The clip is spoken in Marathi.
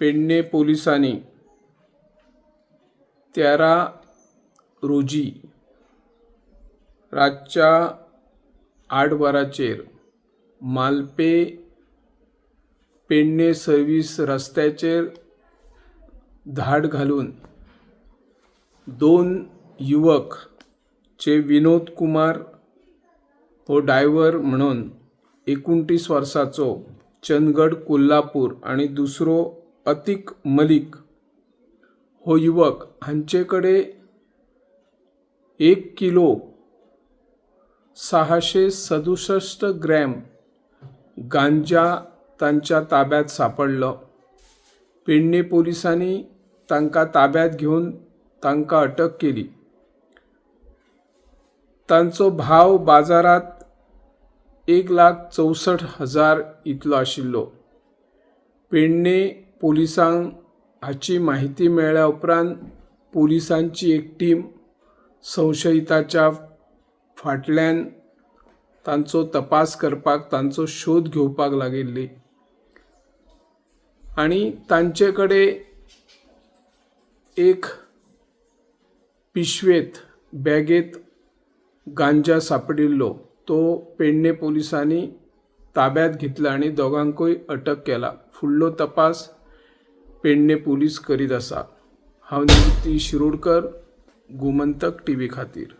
पेडणे पोलिसांनी 13 रोजी रातच्या 8 वरांचेर मालपे पेडणे सर्वीस रस्त्याचेर धाड घालून 2 युवक चे विनोद कुमार हो ड्रायव्हर म्हणून 29 वर्साचो चंदगड कोल्हापूर आणि दुसरो अतिक मलिक हो युवक हांचे कडे 1 किलो 667 ग्रॅम गांजा तांच्या ताब्यात सापडलो। पेडणे पोलिसांनी तांकां ताब्यात घेवन तांकां अटक केली। तांचो भाव बाजारात 1,64,000 इतलो आशिल्लो। पेडणे पोलिसांक हाची माहिती मेळ्ळ्या उपरांत पोलिसांची एक टीम संशयिताच्या फाटल्यान तांचो तपास करपाक तांचो शोध घेवपाक लागिल्ली आणि तांचे कडेन एक पिशवेत बॅगेत गांजा सापडिल्लो तो पेडणे पोलिसांनी ताब्यात घेतला आणि दोगांकूय अटक केला। फुडलो तपास पेडणे पोलीस करीत आसा। हांव निवृत्ती शिरोडकर, गोमंतक टीव्ही खातीर।